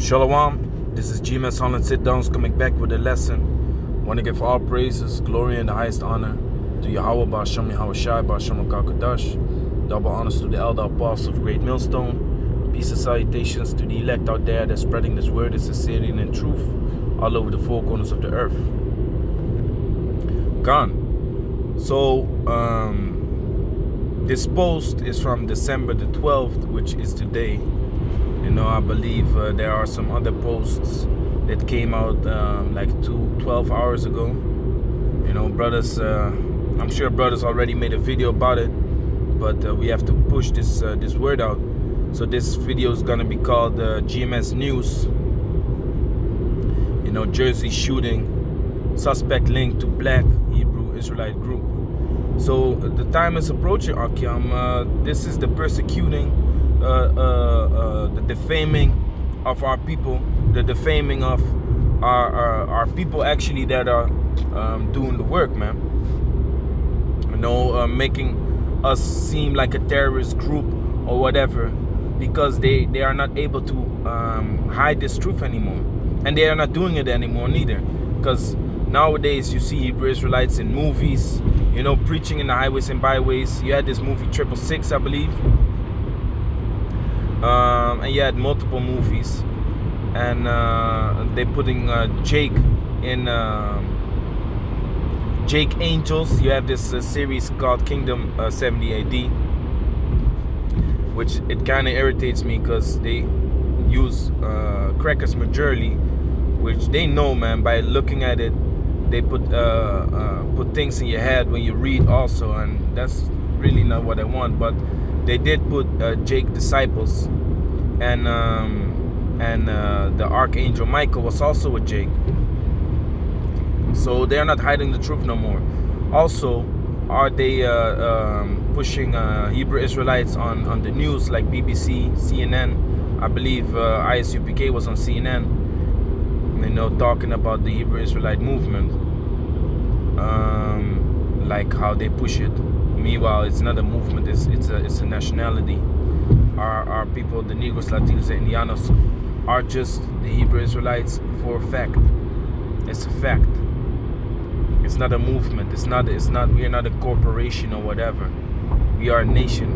Shalom, this is GMS Holland Sit Downs coming back with a lesson. Want to give all praises, glory, and the highest honor to Yahweh Ba'Shem Yahweh Shai Ba'Shem HaKadosh. Double honors to the elder apostle of Great Millstone. Peace and salutations to the elect out there that's spreading this word in sincerity and in truth all over the four corners of the earth. Gone. So, this post is from December the 12th, which is today. You know, I believe there are some other posts that came out like 12 hours ago. You know, brothers, I'm sure brothers already made a video about it, but we have to push this word out. So this video is gonna be called GMS News. You know, Jersey shooting, suspect linked to Black Hebrew Israelite group. So the time is approaching, Akyam. This is the persecuting, the defaming of our people, the defaming of our people actually that are doing the work, man. You know, making us seem like a terrorist group or whatever, because they are not able to hide this truth anymore, and they are not doing it anymore neither. Because nowadays you see Hebrew Israelites in movies, you know, preaching in the highways and byways. You had this movie 666, I believe. And you had multiple movies, and they're putting Jake in Jake Angels. You have this series called Kingdom 70 AD, which it kind of irritates me because they use crackers majorly, which they know, man. By looking at it, they put things in your head when you read also, and that's really not what I want. But they did put Jake disciples, and the Archangel Michael was also with Jake. So they're not hiding the truth no more. Also, are they pushing Hebrew Israelites on the news like BBC, CNN? I believe ISUPK was on CNN, you know, talking about the Hebrew Israelite movement, like how they push it. Meanwhile, it's not a movement, it's a nationality. Our people, the Negros, Latinos, and Indianos, are just the Hebrew Israelites for a fact. It's a fact. It's not a movement. It's not. We are not a corporation or whatever. We are a nation.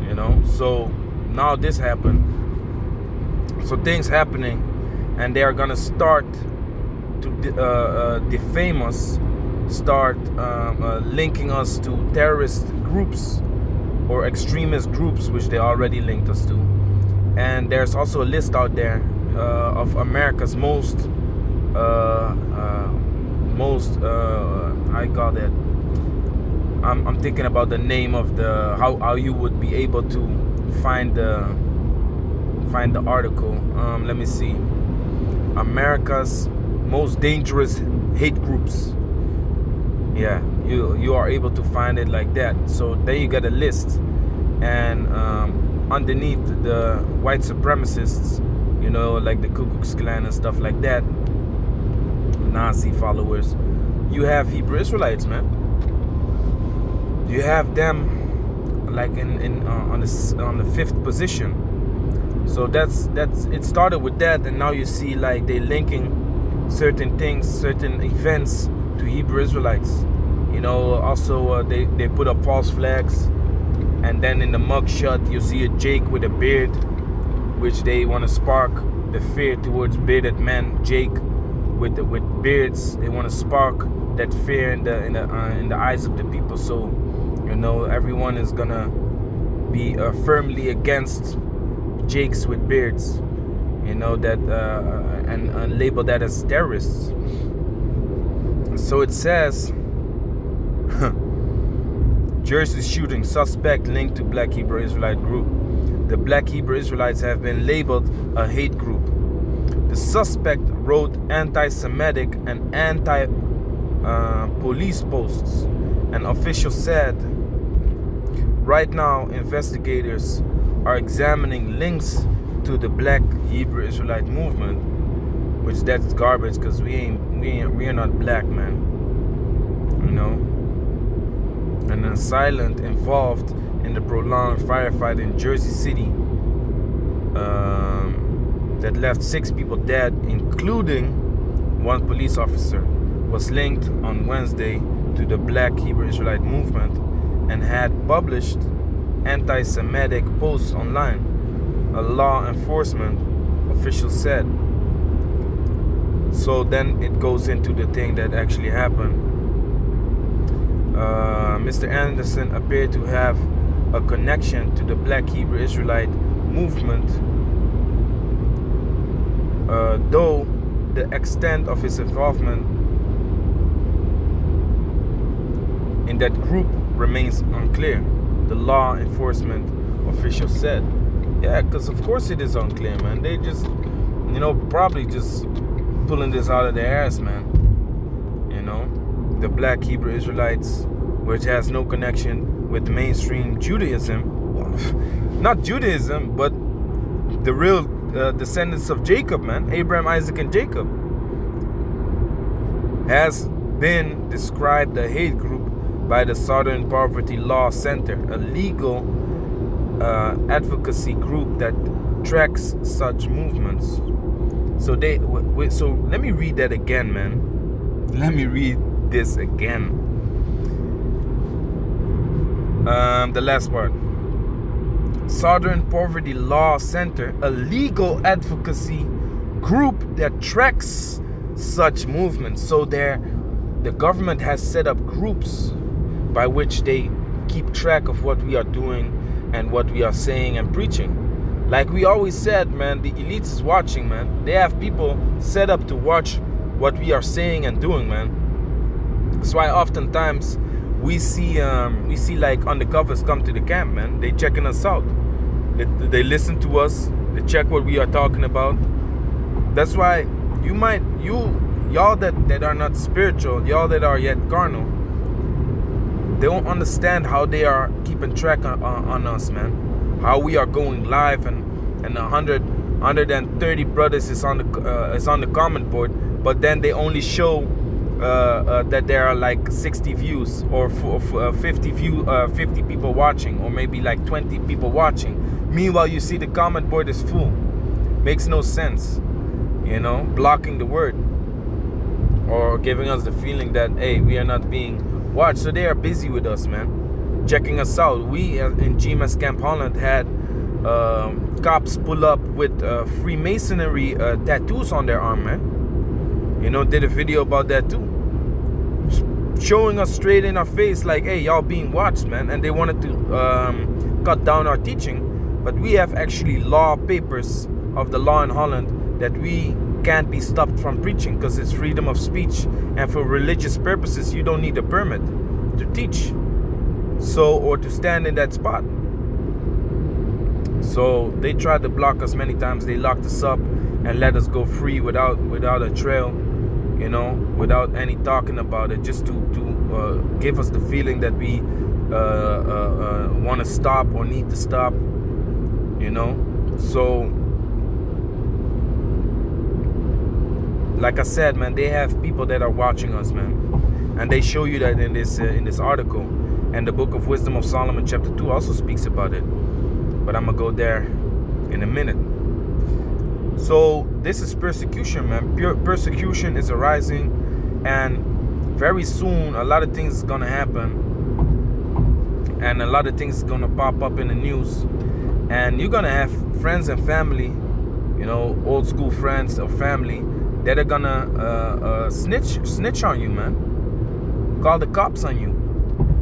You know. So now this happened. So things happening, and they are gonna start to defame us. Start linking us to terrorist groups or extremist groups, which they already linked us to. And there's also a list out there of America's most I call that, I'm thinking about the name of the how you would be able to find the article. Let me see. America's most dangerous hate groups. Yeah, you are able to find it like that. So there you got a list, and underneath the white supremacists, you know, like the Ku Klux Klan and stuff like that, Nazi followers, you have Hebrew Israelites, man. You have them like on the fifth position. So that's it started with that, and now you see like they linking certain things, certain events to Hebrew Israelites. You know, also they put up false flags, and then in the mugshot you see a Jake with a beard, which they want to spark the fear towards bearded men. Jake with beards, they want to spark that fear in the eyes of the people. So, you know, everyone is gonna be firmly against Jakes with beards. You know that, and label that as terrorists. So it says, Jersey shooting, suspect linked to Black Hebrew Israelite group. The Black Hebrew Israelites have been labeled a hate group. The suspect wrote anti-Semitic and anti-police posts. An official said, right now investigators are examining links to the Black Hebrew Israelite movement, which that's garbage, because we are not black, man. You know, and an assailant involved in the prolonged firefight in Jersey City that left 6 people dead, including 1 police officer, was linked on Wednesday to the Black Hebrew Israelite movement and had published anti-Semitic posts online, a law enforcement official said. So then it goes into the thing that actually happened. Mr. Anderson appeared to have a connection to the Black Hebrew Israelite movement, though the extent of his involvement in that group remains unclear, the law enforcement official said. Yeah, because of course it is unclear, man. They just, probably just pulling this out of their ass, man. The Black Hebrew Israelites, which has no connection with mainstream Judaism, not Judaism, but the real descendants of Jacob, man, Abraham, Isaac, and Jacob, has been described a hate group by the Southern Poverty Law Center, a legal advocacy group that tracks such movements. So so let me read that again, man. Let me read this again. The last part. Southern Poverty Law Center, a legal advocacy group that tracks such movements. So the government has set up groups by which they keep track of what we are doing and what we are saying and preaching. Like we always said, man, the elites is watching, man. They have people set up to watch what we are saying and doing, man. That's why oftentimes we see like undercovers come to the camp, man. They checking us out. They listen to us. They check what we are talking about. That's why y'all that are not spiritual, y'all that are yet carnal, they don't understand how they are keeping track on us, man. How we are going live and 130 brothers is on the comment board, but then they only show that there are like 60 views or 50 people watching, or maybe like 20 people watching. Meanwhile, you see the comment board is full. Makes no sense, blocking the word or giving us the feeling that, hey, we are not being watched. So they are busy with us, man, checking us out. We in GMS Camp Holland had cops pull up with Freemasonry tattoos on their arm, man. Did a video about that too, showing us straight in our face like, hey, y'all being watched, man. And they wanted to cut down our teaching, but we have actually law papers of the law in Holland that we can't be stopped from preaching because it's freedom of speech, and for religious purposes you don't need a permit to teach, or to stand in that spot. So they tried to block us many times. They locked us up and let us go free without a trail, without any talking about it, just to give us the feeling that we want to stop or need to stop, So like I said, man, they have people that are watching us, man, and they show you that in this article. And the book of Wisdom of Solomon chapter 2 also speaks about it, but I'm gonna go there in a minute. So this is persecution, man. Pure persecution is arising, and very soon a lot of things is gonna happen, and a lot of things is gonna pop up in the news, and you're gonna have friends and family, old school friends or family, that are gonna snitch on you, man. Call the cops on you.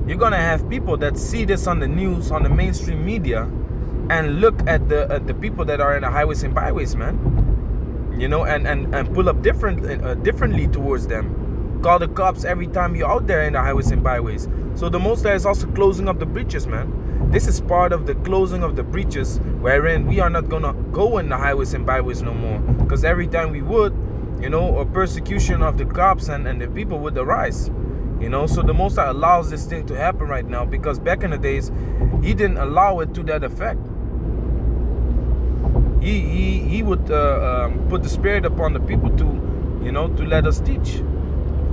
You're gonna have people that see this on the news, on the mainstream media, and look at the people that are in the highways and byways, man. And pull up differently towards them. Call the cops every time you're out there in the highways and byways. So the Most High is also closing up the breaches, man. This is part of the closing of the breaches, wherein we are not gonna go in the highways and byways no more. Because every time we would, a persecution of the cops and the people would arise. So the Most High allows this thing to happen right now, because back in the days, He didn't allow it to that effect. He would put the Spirit upon the people to let us teach.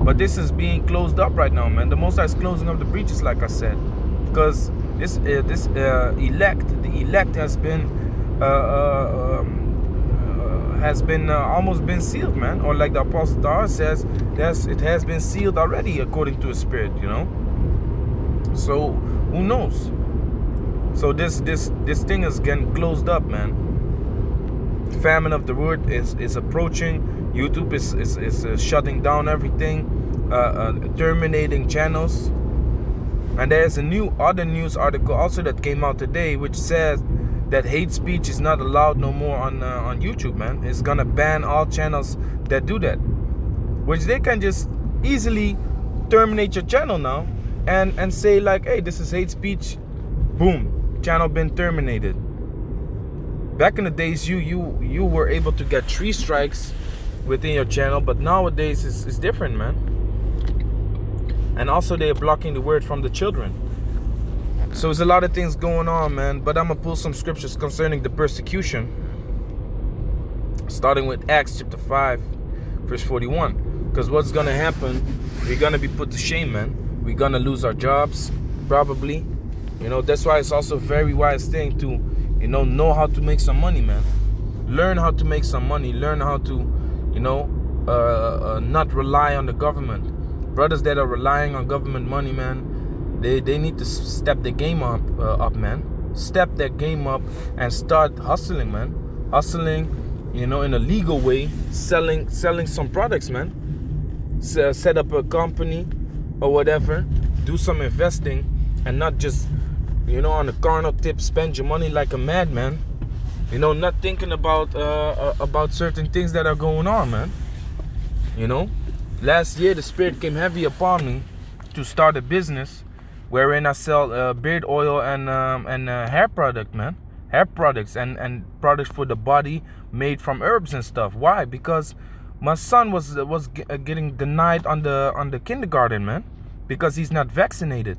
But this is being closed up right now, man. The Most High is closing up the breaches, like I said, because the elect has been has been almost been sealed, man. Or like the Apostle Dar says, it has been sealed already according to His Spirit, you know. So who knows? So this thing is getting closed up, man. Famine of the word is approaching. YouTube is shutting down everything, terminating channels. And there's a other news article also that came out today, which says that hate speech is not allowed no more on YouTube, man. It's gonna ban all channels that do that, which they can just easily terminate your channel now and say like, hey, this is hate speech. Boom, channel been terminated. Back in the days, you were able to get 3 strikes within your channel, but nowadays it's different, man. And also they are blocking the word from the children. So there's a lot of things going on, man. But I'm gonna pull some scriptures concerning the persecution, starting with Acts chapter 5 verse 41. Because what's gonna happen, we're gonna be put to shame, man. We're gonna lose our jobs, probably. You know, that's why it's also a very wise thing to, you know how to make some money, man. Learn how to make some money. Learn how to, you know, not rely on the government. Brothers that are relying on government money, man, they need to step the game up, man. Step that game up and start hustling, man. Hustling, you know, in a legal way, selling some products, man. Set up a company or whatever. Do some investing and not just, you know, on a carnal tip, spend your money like a madman. You know, not thinking about certain things that are going on, man. You know, last year the Spirit came heavy upon me to start a business wherein I sell beard oil and hair product, man. Hair products and products for the body made from herbs and stuff. Why? Because my son was getting denied on the kindergarten, man, because he's not vaccinated.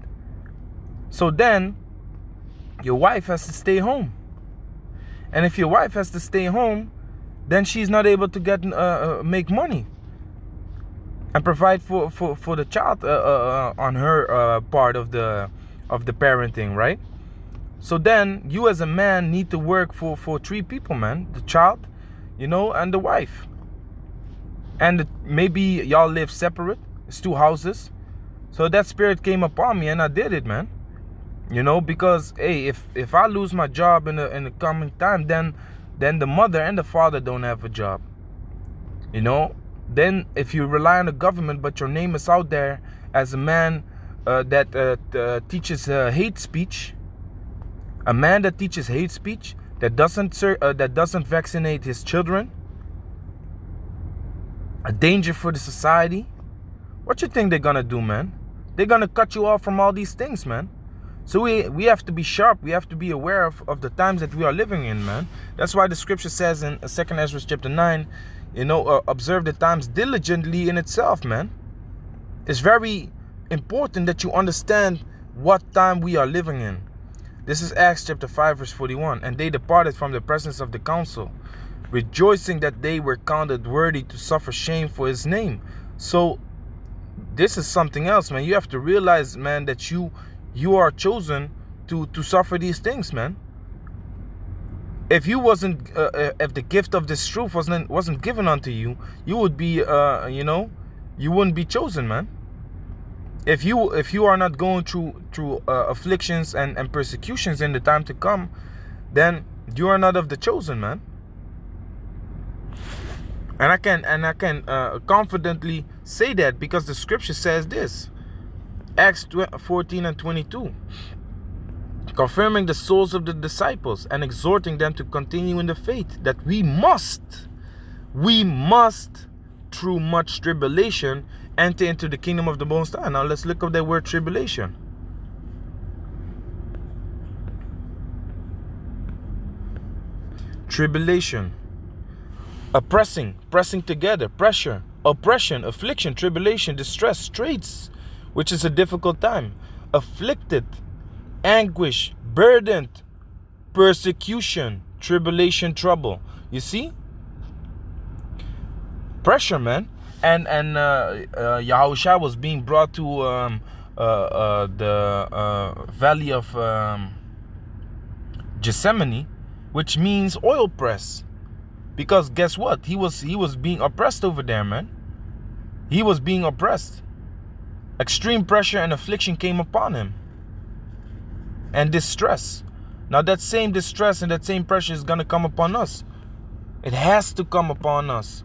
So then your wife has to stay home. And if your wife has to stay home, then she's not able to get make money and provide for the child on her part of the parenting, right? So then you as a man need to work for 3 people, man. The child, you know, and the wife. And maybe y'all live separate. It's 2 houses. So that Spirit came upon me and I did it, man. You know, because hey, if I lose my job in the coming time, then the mother and the father don't have a job. You know, then if you rely on the government, but your name is out there as a man that teaches hate speech, a man that teaches hate speech, that doesn't vaccinate his children, a danger for the society. What you think they're gonna do, man? They're gonna cut you off from all these things, man. So we have to be sharp. We have to be aware of the times that we are living in, man. That's why the scripture says in 2 Ezra chapter 9, you know, observe the times diligently in itself, man. It's very important that you understand what time we are living in. This is Acts chapter 5 verse 41. And they departed from the presence of the council, rejoicing that they were counted worthy to suffer shame for his name. So this is something else, man. You have to realize, man, that you are chosen to suffer these things, man. If you wasn't, if the gift of this truth wasn't given unto you, you would be, you know, you wouldn't be chosen, man. If you are not going through afflictions and persecutions in the time to come, then you are not of the chosen, man. And I can confidently say that because the scripture says this. Acts 14 and 22. Confirming the souls of the disciples and exhorting them to continue in the faith, that we must, through much tribulation, enter into the kingdom of the Most High. Now let's look up that word tribulation. Tribulation. Oppressing, pressing together, pressure, oppression, affliction, tribulation, distress, straits, which is a difficult time, afflicted, anguish, burdened, persecution, tribulation, trouble. You see? Pressure, man. And Yahushua was being brought to the valley of Gethsemane, which means oil press. Because guess what? He was being oppressed over there, man. He was being oppressed. Extreme pressure and affliction came upon him. And distress. Now that same distress and that same pressure is going to come upon us. It has to come upon us.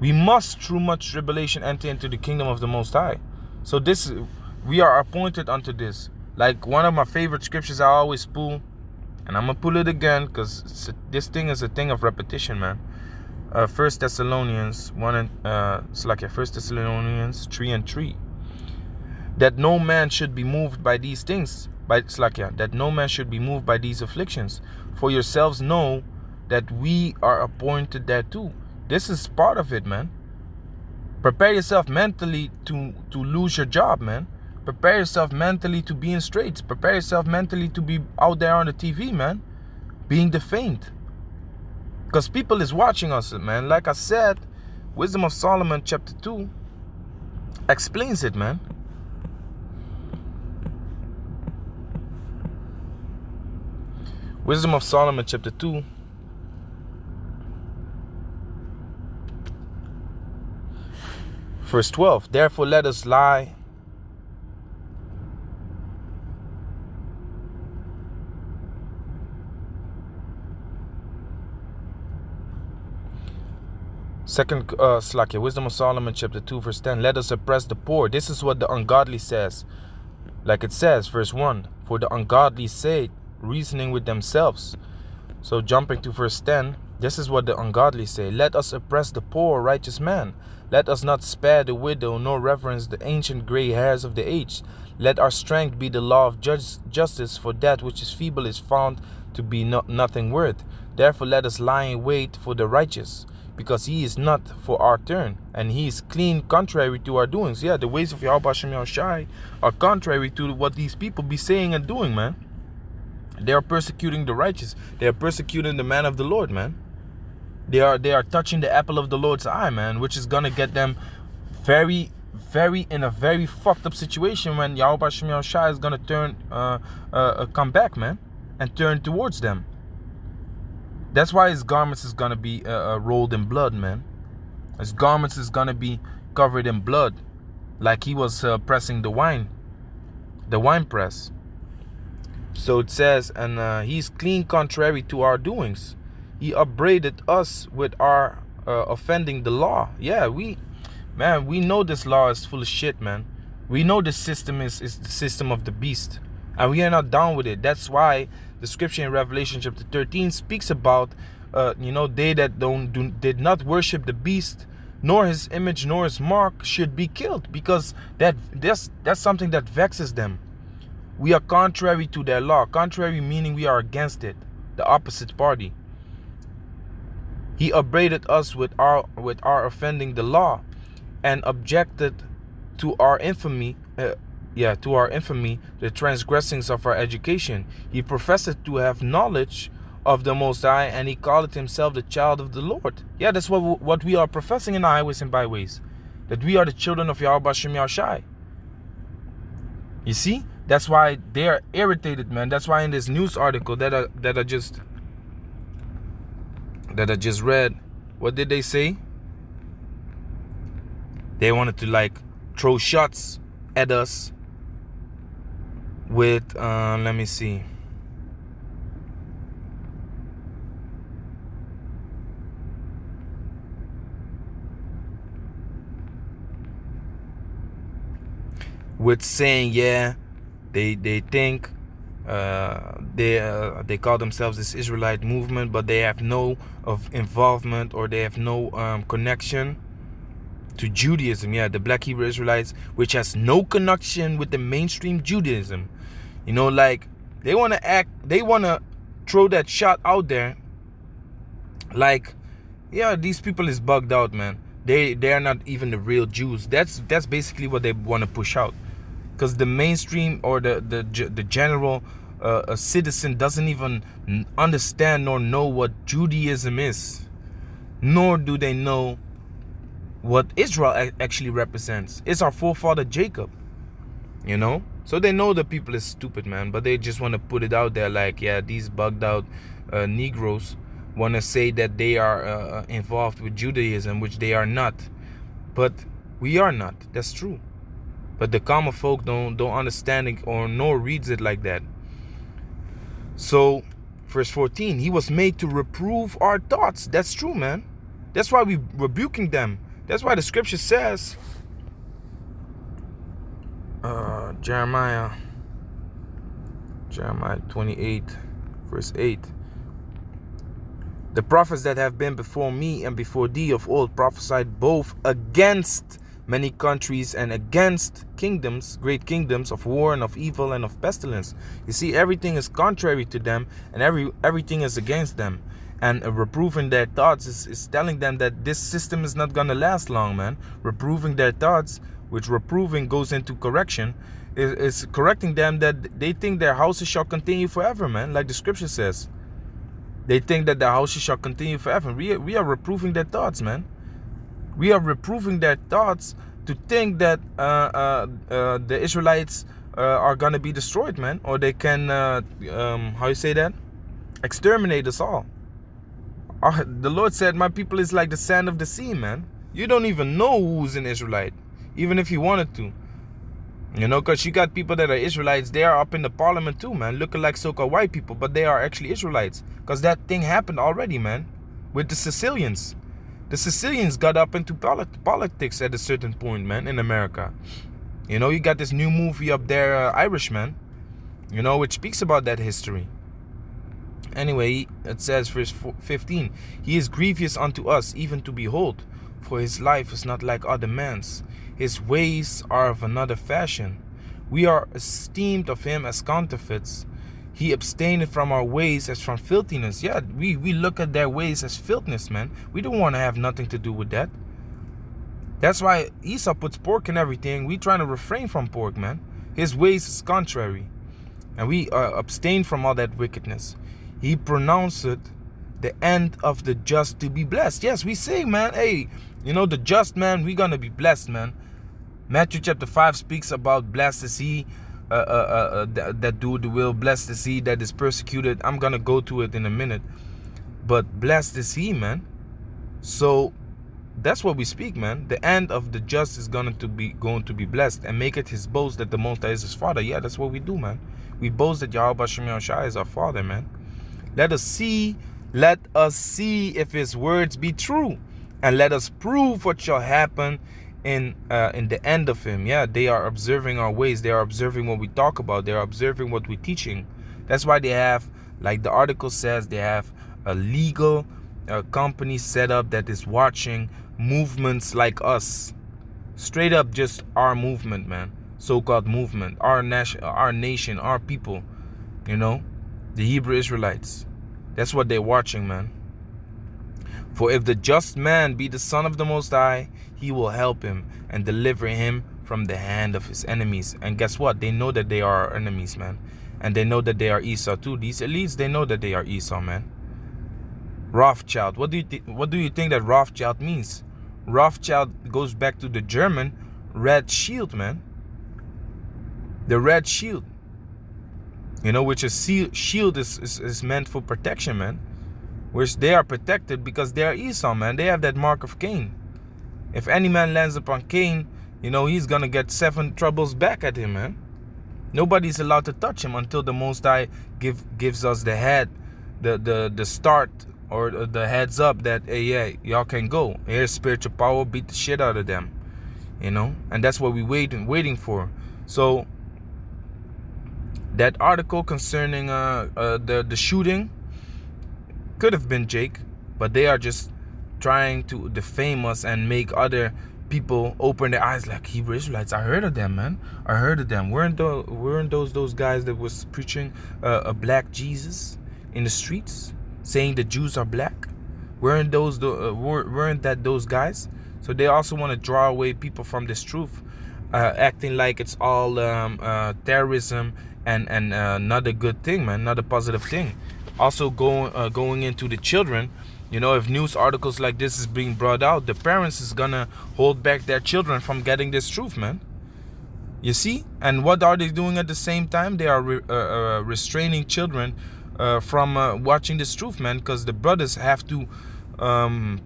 We must, through much tribulation, enter into the kingdom of the Most High. So we are appointed unto this. Like one of my favorite scriptures I always pull, and I'm going to pull it again because this thing is a thing of repetition, man. 1 Thessalonians 1 and 1 Thessalonians 3:3. That no man should be moved by these things. That no man should be moved by these afflictions. For yourselves know that we are appointed thereto. This is part of it, man. Prepare yourself mentally to lose your job, man. Prepare yourself mentally to be in straits. Prepare yourself mentally to be out there on the TV, man, being defamed. Because people is watching us, man. Like I said, Wisdom of Solomon chapter 2 explains it, man. Wisdom of Solomon chapter 2 verse 12. Therefore let us lie Wisdom of Solomon chapter 2 verse 10. Let us oppress the poor. This is what the ungodly says. Like it says, verse 1. For the ungodly say, reasoning with themselves. So jumping to verse 10. This is what the ungodly say. Let us oppress the poor, righteous man. Let us not spare the widow, nor reverence the ancient gray hairs of the aged. Let our strength be the law of justice, for that which is feeble is found to be nothing worth. Therefore let us lie in wait for the righteous, because he is not for our turn, and he is clean contrary to our doings. Yeah, the ways of Yahweh Hashem Yahushai are contrary to what these people be saying and doing, man. They are persecuting the righteous. They are persecuting the man of the Lord, man. They are touching the apple of the Lord's eye, man, which is gonna get them very in a very fucked up situation when Yahweh Hashem Yahushai is gonna come back, man, and turn towards them. That's why his garments is gonna be rolled in blood, man. His garments is gonna be covered in blood, like he was pressing the wine press. So it says, and he's clean contrary to our doings. He upbraided us with our offending the law. Yeah, we know this law is full of shit, man. We know the system is the system of the beast, and we are not down with it. That's why the scripture in Revelation chapter 13 speaks about, they that did not worship the beast, nor his image, nor his mark, should be killed, because that's something that vexes them. We are contrary to their law. Contrary meaning we are against it, the opposite party. He upbraided us with our offending the law, and objected to our infamy. The transgressings of our education. He professed to have knowledge of the Most High, and he called himself the child of the Lord. Yeah, that's what we are professing in the highways and byways, that we are the children of Yahweh Hashem Yahushai. You see, that's why they are irritated, man. That's why in this news article that I just read, what did they say? They wanted to throw shots at us with let me see. With saying, yeah, they think they call themselves this Israelite movement, but they have no involvement, or they have no connection to Judaism. Yeah, the Black Hebrew Israelites, which has no connection with the mainstream Judaism. They want to throw that shot out there, like, yeah, these people is bugged out, man. They are not even the real Jews. That's basically what they want to push out, because the mainstream or the general citizen doesn't even understand nor know what Judaism is, nor do they know what Israel actually represents. It's our forefather Jacob, so they know the people is stupid, man, but they just want to put it out there like, yeah, these bugged out Negroes want to say that they are involved with Judaism, which they are not. But we are not. That's true. But the common folk don't understand it or nor reads it like that. So, verse 14, he was made to reprove our thoughts. That's true, man. That's why we rebuking them. That's why the scripture says, Jeremiah 28, verse 8. The prophets that have been before me and before thee of old prophesied both against many countries and against kingdoms, great kingdoms, of war and of evil and of pestilence. You see, everything is contrary to them, and everything is against them. And reproving their thoughts is telling them that this system is not going to last long, man. Reproving their thoughts, which reproving goes into correction, is correcting them that they think their houses shall continue forever, man, like the scripture says. They think that their houses shall continue forever. We are reproving their thoughts, man. We are reproving their thoughts to think that the Israelites are going to be destroyed, man. Or they can, how you say that? Exterminate us all. The Lord said, my people is like the sand of the sea, man. You don't even know who's an Israelite, even if you wanted to. You know, because you got people that are Israelites, they are up in the parliament too, man, looking like so-called white people, but they are actually Israelites. Because that thing happened already, man, with the Sicilians. The Sicilians got up into politics at a certain point, man, in America. You know, you got this new movie up there, Irishman, you know, which speaks about that history. Anyway, it says, verse 15, he is grievous unto us, even to behold, for his life is not like other men's. His ways are of another fashion. We are esteemed of him as counterfeits. He abstaineth from our ways as from filthiness. Yeah, we look at their ways as filthiness, man. We don't want to have nothing to do with that. That's why Esau puts pork in everything. We trying to refrain from pork, man. His ways is contrary. And we abstain from all that wickedness. He pronounced the end of the just to be blessed. Yes, we say, man, hey, you know, the just, man, we're going to be blessed, man. Matthew chapter 5 speaks about blessed is he that do the will, blessed is he that is persecuted. I'm going to go to it in a minute. But blessed is he, man. So that's what we speak, man. The end of the just is going to be blessed, and make it his boast that the Most High is his father. Yeah, that's what we do, man. We boast that Yahweh Shem Yahushua is our father, man. Let us see if his words be true, and let us prove what shall happen in the end of him. Yeah, they are observing our ways. They are observing what we talk about. They are observing what we're teaching. That's why they have, like the article says, they have a legal company set up that is watching movements like us. Straight up, just our movement, man. So-called movement, our nation, our people. You know, the Hebrew Israelites. That's what they're watching, man. For if the just man be the son of the Most High, he will help him and deliver him from the hand of his enemies. And guess what? They know that they are our enemies, man. And they know that they are Esau too. These elites, they know that they are Esau, man. Rothschild. What do you think that Rothschild means? Rothschild goes back to the German red shield, man. The red shield. You know, which is shield is meant for protection, man. Which they are protected because they are Esau, man. They have that mark of Cain. If any man lands upon Cain, you know, he's going to get 7 troubles back at him, man. Nobody's allowed to touch him until the Most High gives us the head, the start, or the heads up that, hey, yeah, y'all can go. Here's spiritual power, beat the shit out of them. You know, and that's what we're waiting for. So, that article concerning the shooting could have been Jake, but they are just trying to defame us and make other people open their eyes, like Hebrew Israelites. I heard of them, man. I heard of them. Weren't those guys that was preaching a black Jesus in the streets, saying the Jews are black? Weren't that those guys? So they also want to draw away people from this truth, acting like it's all terrorism and not a good thing, man, not a positive thing. Also going into the children, you know, if news articles like this is being brought out, the parents is gonna hold back their children from getting this truth, man. You see? And what are they doing at the same time? They are restraining children from watching this truth, man, because the brothers have to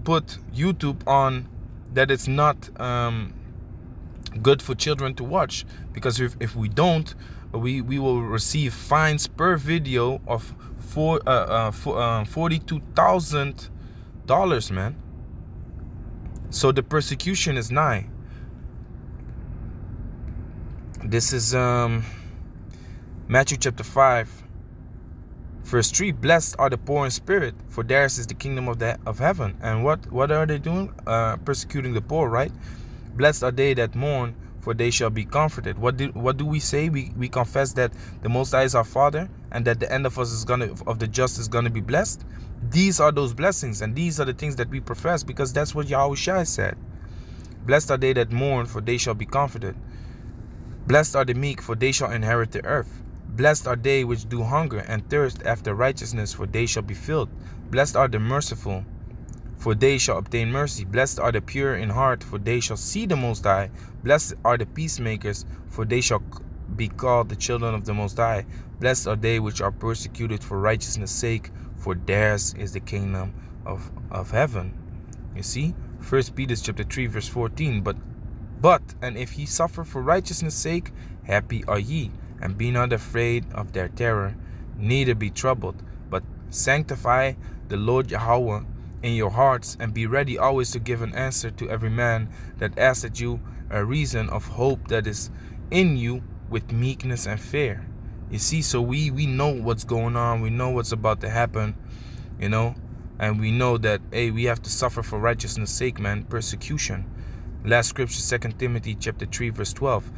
put YouTube on that it's not good for children to watch, because if we don't, we will receive fines per video of $42,000, man. So the persecution is nigh. This is Matthew chapter 5 verse 3. Blessed are the poor in spirit, for theirs is the kingdom of heaven. And what are they doing? Persecuting the poor, right? Blessed are they that mourn, for they shall be comforted. What do we say? We confess that the Most High is our Father, and that the end of us of the just is gonna be blessed. These are those blessings, and these are the things that we profess, because that's what Yahushua said. Blessed are they that mourn, for they shall be comforted. Blessed are the meek, for they shall inherit the earth. Blessed are they which do hunger and thirst after righteousness, for they shall be filled. Blessed are the merciful, for they shall obtain mercy. Blessed are the pure in heart, for they shall see the Most High. Blessed are the peacemakers, for they shall be called the children of the Most High. Blessed are they which are persecuted for righteousness' sake, for theirs is the kingdom of heaven. You see, 1 Peter chapter 3 verse 14. But and if ye suffer for righteousness' sake, happy are ye, and be not afraid of their terror, neither be troubled, but sanctify the Lord Yahweh in your hearts, and be ready always to give an answer to every man that asketh you a reason of hope that is in you with meekness and fear. You see, so we know what's going on, we know what's about to happen, you know, and we know that, hey, we have to suffer for righteousness' sake, man, persecution. Last scripture, 2 Timothy chapter 3 verse 12.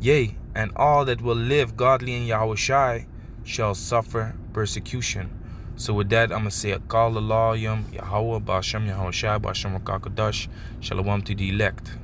Yea, and all that will live godly in Yahushai shall suffer persecution. So with that, I'm going to say, Akal Allah Yahweh, Ba'ashem Yahushai, Ba'ashem Rakakadash, Shalom to the elect.